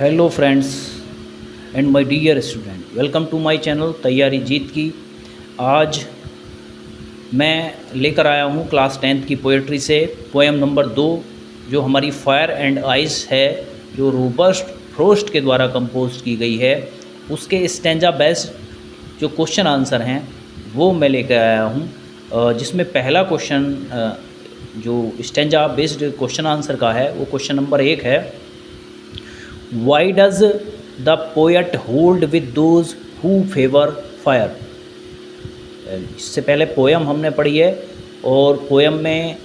Hello friends and my dear student, welcome to my channel तैयारी जीत की। आज मैं लेकर आया हूँ क्लास 10th की पोएट्री से पोएम नंबर 2, जो हमारी फायर एंड आइस है, जो रोबर्ट फ्रॉस्ट के द्वारा कंपोज की गई है। उसके स्टैंजा बेस्ड जो क्वेश्चन आंसर हैं वो मैं लेकर आया हूँ, जिसमें पहला क्वेश्चन जो स्टैंजा बेस्ड क्वेश्चन आंसर का है वो क्वेश्चन नंबर 1 है, why does the poet hold with those who favour fire. इससे पहले पोएम हमने पढ़ी है और पोएम में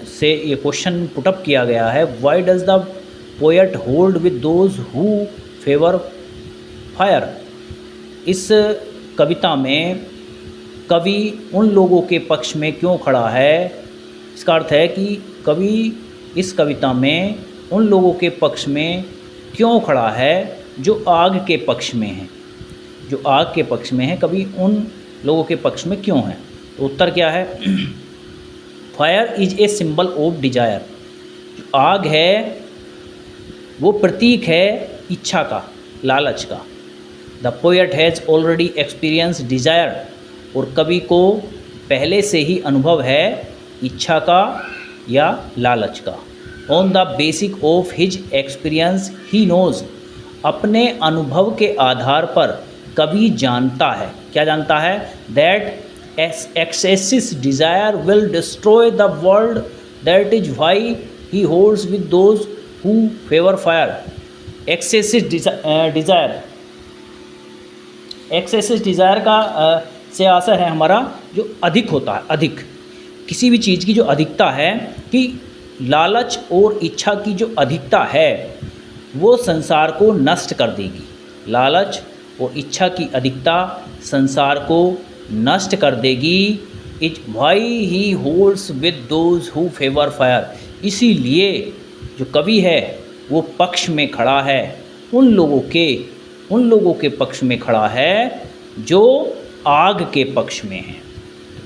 से ये क्वेश्चन पुटअप किया गया है, why does the poet hold with those who favour fire. इस कविता में कवि उन लोगों के पक्ष में क्यों खड़ा है। इसका अर्थ है कि कवि इस कविता में उन लोगों के पक्ष में क्यों खड़ा है जो आग के पक्ष में हैं। जो आग के पक्ष में है, कभी उन लोगों के पक्ष में क्यों है। तो उत्तर क्या है, fire is a symbol of desire. जो आग है वो प्रतीक है इच्छा का, लालच का। The poet has already experience desire, और कवि को पहले से ही अनुभव है इच्छा का या लालच का। On the basic of his experience he knows, अपने अनुभव के आधार पर कवि जानता है, क्या जानता है, that excessive desire will destroy the world, that is why he holds with those who favour fire. Excessive desire, excessive desire का से आशा है हमारा जो अधिक होता है, अधिक किसी भी चीज़ की जो अधिकता है, कि लालच और इच्छा की जो अधिकता है वो संसार को नष्ट कर देगी। लालच और इच्छा की अधिकता संसार को नष्ट कर देगी। Is why he holds with those who favour fire. इसीलिए जो कवि है वो पक्ष में खड़ा है, उन लोगों के पक्ष में खड़ा है जो आग के पक्ष में है।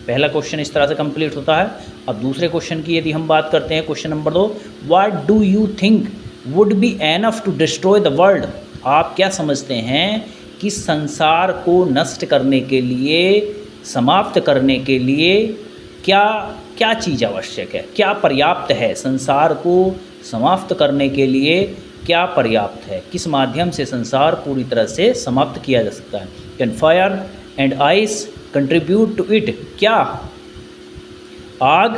पहला क्वेश्चन इस तरह से कंप्लीट होता है। अब दूसरे क्वेश्चन की यदि हम बात करते हैं, question number 2, what do you think would be enough to destroy the world. आप क्या समझते हैं कि संसार को नष्ट करने के लिए, समाप्त करने के लिए क्या क्या चीज़ आवश्यक है, क्या पर्याप्त है। संसार को समाप्त करने के लिए क्या पर्याप्त है, किस माध्यम से संसार पूरी तरह से समाप्त किया जा सकता है। Can fire and ice contribute to it. क्या आग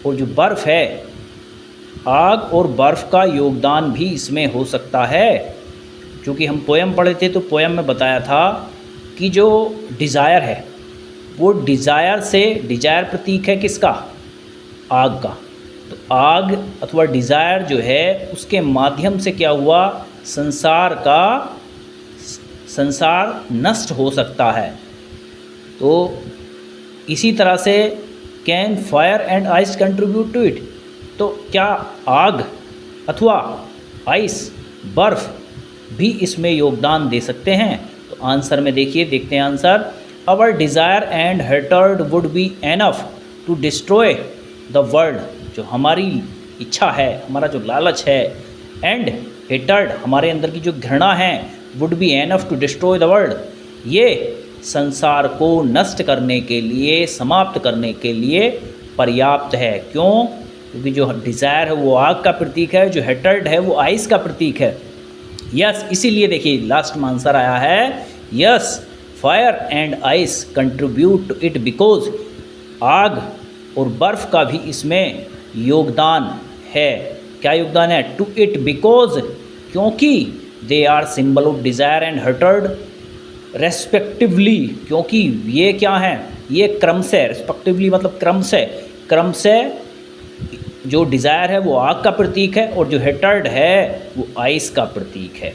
और जो बर्फ़ है, आग और बर्फ़ का योगदान भी इसमें हो सकता है। क्योंकि हम पोएम पढ़े थे तो पोएम में बताया था कि जो डिज़ायर है वो डिज़ायर से, डिज़ायर प्रतीक है किसका, आग का। तो आग अथवा डिज़ायर जो है उसके माध्यम से क्या हुआ, संसार नष्ट हो सकता है। तो इसी तरह से can fire and ice contribute to it. तो क्या आग अथवा आइस, बर्फ़ भी इसमें योगदान दे सकते हैं। तो आंसर में देखिए, देखते हैं answer. Our desire and hatred would be enough to destroy the world. जो हमारी इच्छा है, हमारा जो लालच है, एंड हेटर्ड हमारे अंदर की जो घृणा है, would be enough to destroy the world, ये संसार को नष्ट करने के लिए, समाप्त करने के लिए पर्याप्त है। क्यों? क्योंकि जो डिज़ायर है वो आग का प्रतीक है, जो हेटर्ड है वो आइस का प्रतीक है। यस, इसीलिए देखिए लास्ट में आंसर आया है, yes fire and ice contribute to it, because आग और बर्फ़ का भी इसमें योगदान है। क्या योगदान है? टू इट, बिकॉज, क्योंकि they are symbol of desire and hatred respectively. क्योंकि ये क्या हैं, ये क्रम से, रेस्पेक्टिवली मतलब क्रम से जो डिज़ायर है वो आग का प्रतीक है और जो हेटर्ड है वो आइस का प्रतीक है।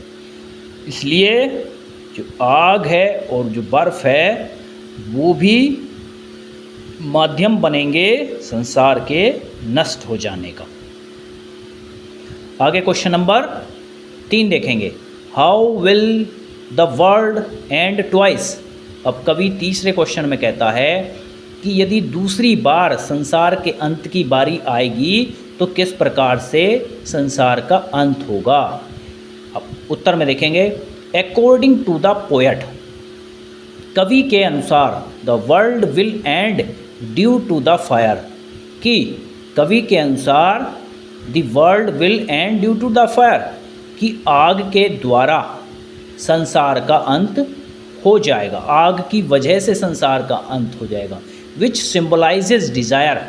इसलिए जो आग है और जो बर्फ़ है वो भी माध्यम बनेंगे संसार के नष्ट हो जाने का। आगे क्वेश्चन नंबर 3 देखेंगे, how will the world and twice. अब कवि तीसरे क्वेश्चन में कहता है कि यदि दूसरी बार संसार के अंत की बारी आएगी तो किस प्रकार से संसार का अंत होगा। अब उत्तर में देखेंगे, अकॉर्डिंग टू द पोएट, कवि के अनुसार the world will end due to the fire, कि कवि के अनुसार the world will end due to the fire, कि आग के द्वारा संसार का अंत हो जाएगा, आग की वजह से संसार का अंत हो जाएगा। विच सिम्बलाइजेज डिज़ायर,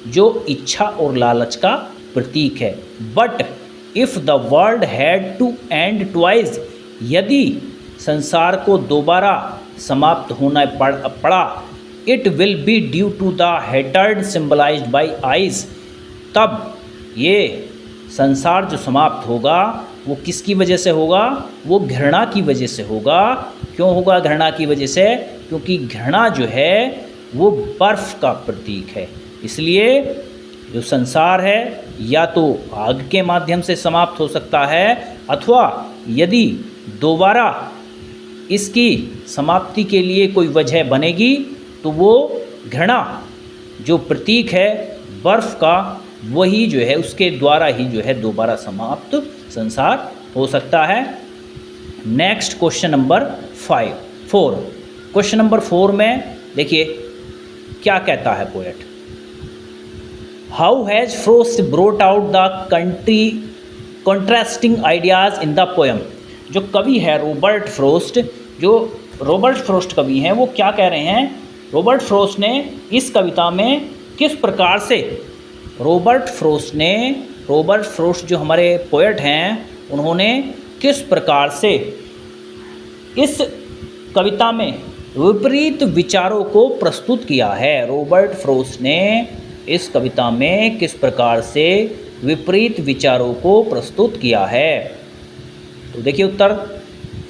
जो इच्छा और लालच का प्रतीक है। But if the world had to end twice, यदि संसार को दोबारा समाप्त होना पड़ा, it will be due to the hatred symbolised by eyes, तब ये संसार जो समाप्त होगा वो किसकी वजह से होगा? वो घृणा की वजह से होगा। क्यों होगा घृणा की वजह से? क्योंकि घृणा जो है वो बर्फ़ का प्रतीक है। इसलिए जो संसार है या तो आग के माध्यम से समाप्त हो सकता है, अथवा यदि दोबारा इसकी समाप्ति के लिए कोई वजह बनेगी तो वो घृणा जो प्रतीक है बर्फ़ का, वही जो है उसके द्वारा ही जो है दोबारा समाप्त संसार हो सकता है। Next question number 4। Question number 4 में देखिए क्या कहता है poet. How has frost brought out the contrasting ideas in the poem. जो कवि है रॉबर्ट फ्रोस्ट, जो रॉबर्ट फ्रोस्ट कवि हैं, वो क्या कह रहे हैं? रॉबर्ट फ्रोस्ट ने इस कविता में किस प्रकार से, रॉबर्ट फ्रोस्ट जो हमारे पोएट हैं, उन्होंने किस प्रकार से इस कविता में विपरीत विचारों को प्रस्तुत किया है। रॉबर्ट फ्रोस्ट ने इस कविता में किस प्रकार से विपरीत विचारों को प्रस्तुत किया है। तो देखिए उत्तर,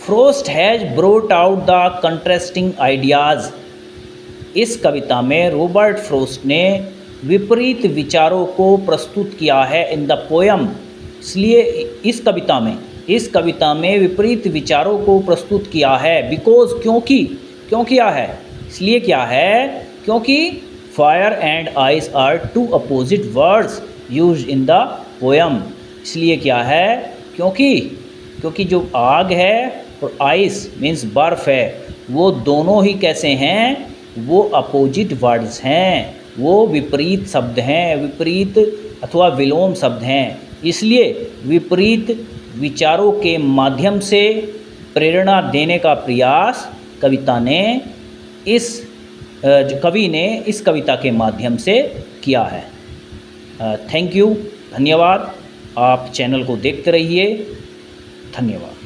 Frost has brought out the contrasting ideas. इस कविता में रॉबर्ट फ्रोस्ट ने विपरीत विचारों को प्रस्तुत किया है इन द पोएम। इसलिए इस कविता में विपरीत विचारों को प्रस्तुत किया है। बिकॉज क्यों किया है? इसलिए क्या है? क्योंकि fire and ice are two opposite words used in the poem. इसलिए क्या है? क्योंकि जो आग है और आइस मीन्स बर्फ़ है, वो दोनों ही कैसे हैं? वो अपोजिट वर्ड्स हैं, वो विपरीत शब्द हैं, विपरीत अथवा विलोम शब्द हैं। इसलिए विपरीत विचारों के माध्यम से प्रेरणा देने का प्रयास कवि ने इस कविता के माध्यम से किया है। थैंक यू, धन्यवाद। आप चैनल को देखते रहिए। धन्यवाद।